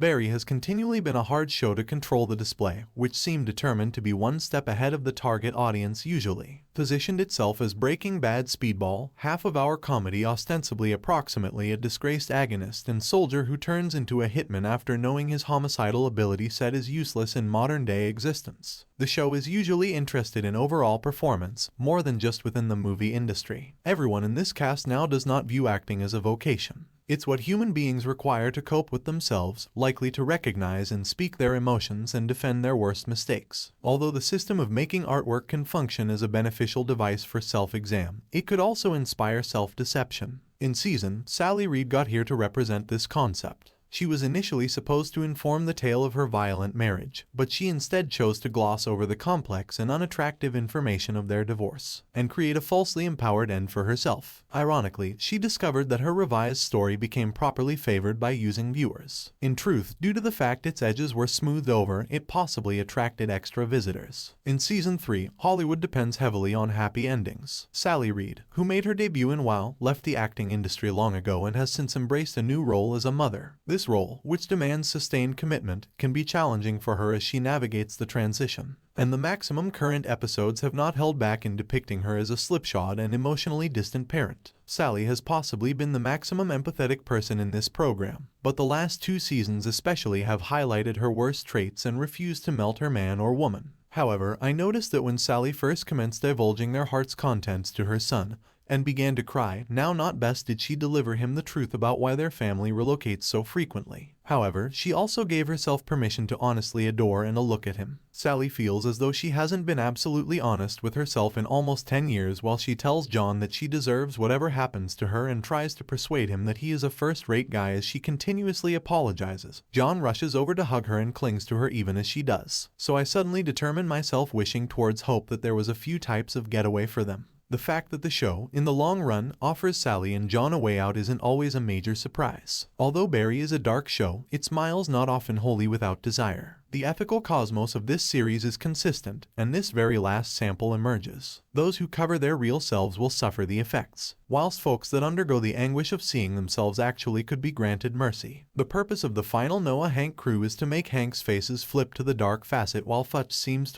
Barry has continually been a hard show to control. The display, which seemed determined to be one step ahead of the target audience usually, positioned itself as Breaking Bad speedball, half of our comedy, ostensibly approximately a disgraced agonist and soldier who turns into a hitman after knowing his homicidal ability set is useless in modern-day existence. The show is usually interested in overall performance, more than just within the movie industry. Everyone in this cast now does not view acting as a vocation. It's what human beings require to cope with themselves, likely to recognize and speak their emotions and defend their worst mistakes. Although the system of making artwork can function as a beneficial device for self-exam, it could also inspire self-deception. In season, Sally Reed got here to represent this concept. She was initially supposed to inform the tale of her violent marriage, but she instead chose to gloss over the complex and unattractive information of their divorce, and create a falsely empowered end for herself. Ironically, she discovered that her revised story became properly favored by using viewers. In truth, due to the fact its edges were smoothed over, it possibly attracted extra visitors. In Season 3, Hollywood depends heavily on happy endings. Sally Reed, who made her debut in WoW, left the acting industry long ago and has since embraced a new role as a mother. This role, which demands sustained commitment, can be challenging for her as she navigates the transition. And the maximum current episodes have not held back in depicting her as a slipshod and emotionally distant parent. Sally has possibly been the maximum empathetic person in this program, but the last 2 seasons especially have highlighted her worst traits and refused to melt her man or woman. However, I noticed that when Sally first commenced divulging their heart's contents to her son, and began to cry, now not best did she deliver him the truth about why their family relocates so frequently. However, she also gave herself permission to honestly adore and look at him. Sally feels as though she hasn't been absolutely honest with herself in almost 10 years while she tells John that she deserves whatever happens to her and tries to persuade him that he is a first-rate guy as she continuously apologizes. John rushes over to hug her and clings to her even as she does. So I suddenly determined myself wishing towards hope that there was a few types of getaway for them. The fact that the show, in the long run, offers Sally and John a way out isn't always a major surprise. Although Barry is a dark show, it smiles not often wholly without desire. The ethical cosmos of this series is consistent, and this very last sample emerges. Those who cover their real selves will suffer the effects, whilst folks that undergo the anguish of seeing themselves actually could be granted mercy. The purpose of the final Noah-Hank crew is to make Hank's faces flip to the dark facet while Futch seems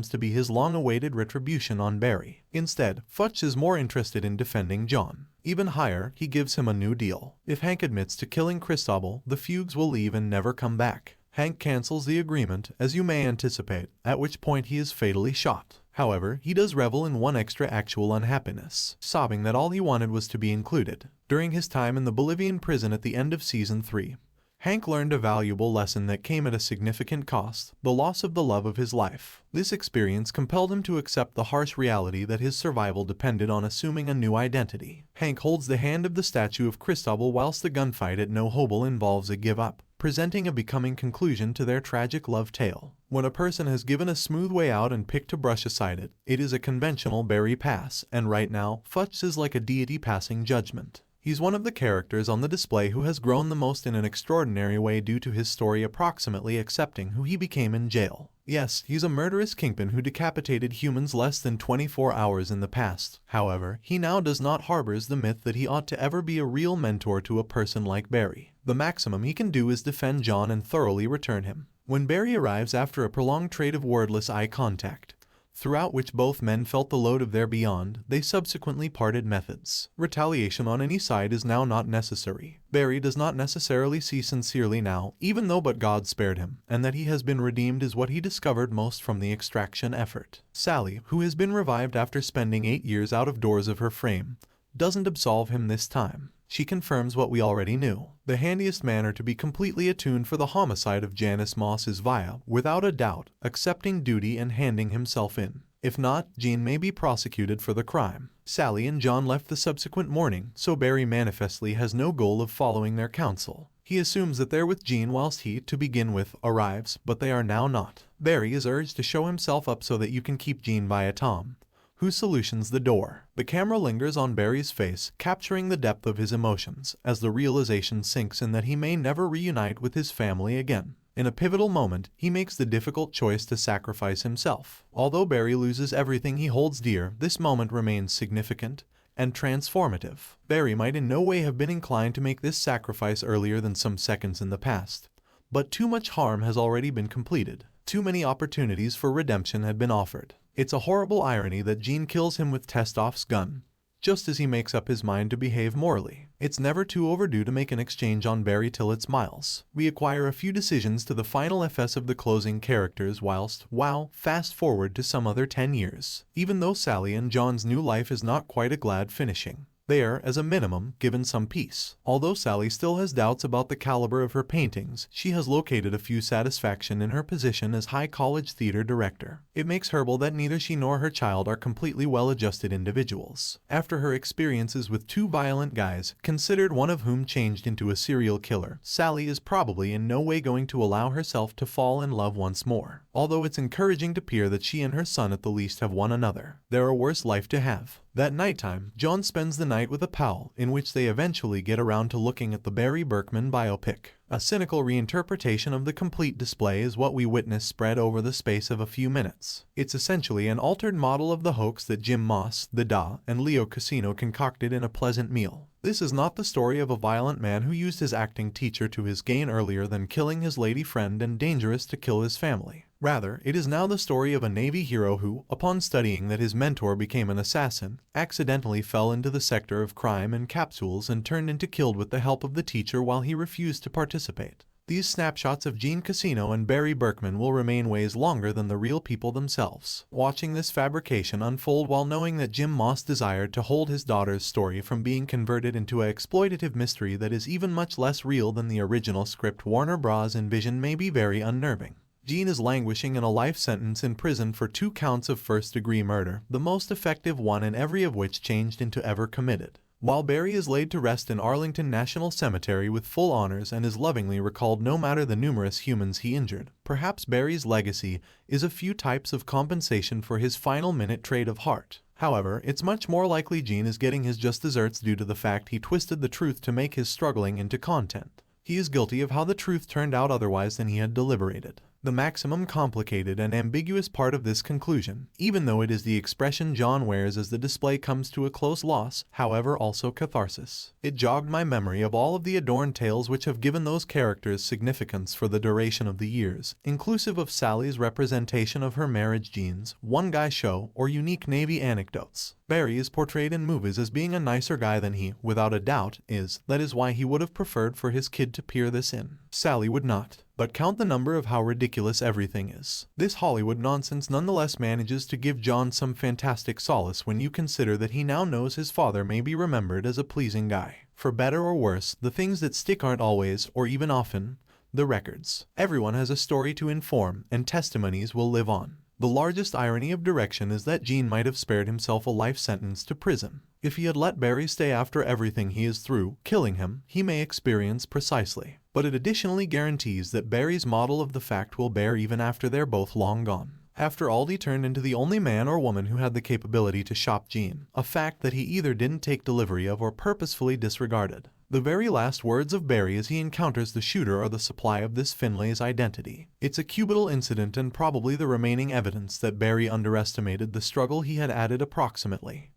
to be his long-awaited retribution on Barry. Instead, Futch is more interested in defending John. Even higher, he gives him a new deal. If Hank admits to killing Cristobal, the Fugues will leave and never come back. Hank cancels the agreement, as you may anticipate, at which point he is fatally shot. However, he does revel in one extra actual unhappiness, sobbing that all he wanted was to be included. During his time in the Bolivian prison at the end of Season 3, Hank learned a valuable lesson that came at a significant cost, the loss of the love of his life. This experience compelled him to accept the harsh reality that his survival depended on assuming a new identity. Hank holds the hand of the statue of Cristobal whilst the gunfight at No Hobel involves a give-up, presenting a becoming conclusion to their tragic love tale. When a person has given a smooth way out and picked to brush aside it, it is a conventional Barry pass, and right now, Futch is like a deity passing judgment. He's one of the characters on the display who has grown the most in an extraordinary way due to his story approximately accepting who he became in jail. Yes, he's a murderous kingpin who decapitated humans less than 24 hours in the past. However, he now does not harbors the myth that he ought to ever be a real mentor to a person like Barry. The maximum he can do is defend John and thoroughly return him. When Barry arrives after a prolonged trade of wordless eye contact, throughout which both men felt the load of their beyond, they subsequently parted methods. Retaliation on any side is now not necessary. Barry does not necessarily see sincerely now, even though but God spared him, and that he has been redeemed is what he discovered most from the extraction effort. Sally, who has been revived after spending 8 years out of doors of her frame, doesn't absolve him this time. She confirms what we already knew. The handiest manner to be completely attuned for the homicide of Janice Moss is via, without a doubt, accepting duty and handing himself in. If not, Jean may be prosecuted for the crime. Sally and John left the subsequent morning, so Barry manifestly has no goal of following their counsel. He assumes that they're with Jean whilst he, to begin with, arrives, but they are now not. Barry is urged to show himself up so that you can keep Jean via Tom, who solutions the door. The camera lingers on Barry's face, capturing the depth of his emotions, as the realization sinks in that he may never reunite with his family again. In a pivotal moment, he makes the difficult choice to sacrifice himself. Although Barry loses everything he holds dear, this moment remains significant and transformative. Barry might in no way have been inclined to make this sacrifice earlier than some seconds in the past, But too much harm has already been completed. Too many opportunities for redemption had been offered. It's a horrible irony that Jean kills him with Testoff's gun, just as he makes up his mind to behave morally. It's never too overdue to make an exchange on Barry till it's Miles. We acquire a few decisions to the final FS of the closing characters whilst, wow, fast forward to some other 10 years. Even though Sally and John's new life is not quite a glad finishing, they are, as a minimum, given some peace. Although Sally still has doubts about the caliber of her paintings, she has located a few satisfaction in her position as High College theater director. It makes Herbal that neither she nor her child are completely well-adjusted individuals. After her experiences with 2 violent guys, considered one of whom changed into a serial killer, Sally is probably in no way going to allow herself to fall in love once more. Although it's encouraging to hear that she and her son at the least have one another. They're a worse life to have. That nighttime, John spends the night with a pal, in which they eventually get around to looking at the Barry Berkman biopic. A cynical reinterpretation of the complete display is what we witness spread over the space of a few minutes. It's essentially an altered model of the hoax that Jim Moss, the Da, and Leo Casino concocted in A Pleasant Meal. This is not the story of a violent man who used his acting teacher to his gain earlier than killing his lady friend and dangerous to kill his family. Rather, it is now the story of a Navy hero who, upon studying that his mentor became an assassin, accidentally fell into the sector of crime and capsules and turned into killed with the help of the teacher while he refused to participate. These snapshots of Jean Casino and Barry Berkman will remain ways longer than the real people themselves. Watching this fabrication unfold while knowing that Jim Moss desired to hold his daughter's story from being converted into an exploitative mystery that is even much less real than the original script Warner Bros. Envisioned may be very unnerving. Jean is languishing in a life sentence in prison for 2 counts of first-degree murder, the most effective one and every of which changed into ever committed. While Barry is laid to rest in Arlington National Cemetery with full honors and is lovingly recalled no matter the numerous humans he injured, perhaps Barry's legacy is a few types of compensation for his final minute trade of heart. However, it's much more likely Jean is getting his just desserts due to the fact he twisted the truth to make his struggling into content. He is guilty of how the truth turned out otherwise than he had deliberated. The maximum complicated and ambiguous part of this conclusion, even though it is the expression John wears as the display comes to a close loss, however also catharsis. It jogged my memory of all of the adorned tales which have given those characters significance for the duration of the years, inclusive of Sally's representation of her marriage genes, one guy show, or unique Navy anecdotes. Barry is portrayed in movies as being a nicer guy than he, without a doubt, is. That is why he would have preferred for his kid to peer this in. Sally would not. But count the number of how ridiculous everything is. This Hollywood nonsense nonetheless manages to give John some fantastic solace when you consider that he now knows his father may be remembered as a pleasing guy. For better or worse, the things that stick aren't always, or even often, the records. Everyone has a story to inform, and testimonies will live on. The largest irony of direction is that Jean might have spared himself a life sentence to prison. If he had let Barry stay after everything he is through, killing him, he may experience precisely. But it additionally guarantees that Barry's model of the fact will bear even after they're both long gone. After all, he turned into the only man or woman who had the capability to shop Jean, a fact that he either didn't take delivery of or purposefully disregarded. The very last words of Barry as he encounters the shooter are the supply of this Finlay's identity. It's a cubital incident and probably the remaining evidence that Barry underestimated the struggle he had added approximately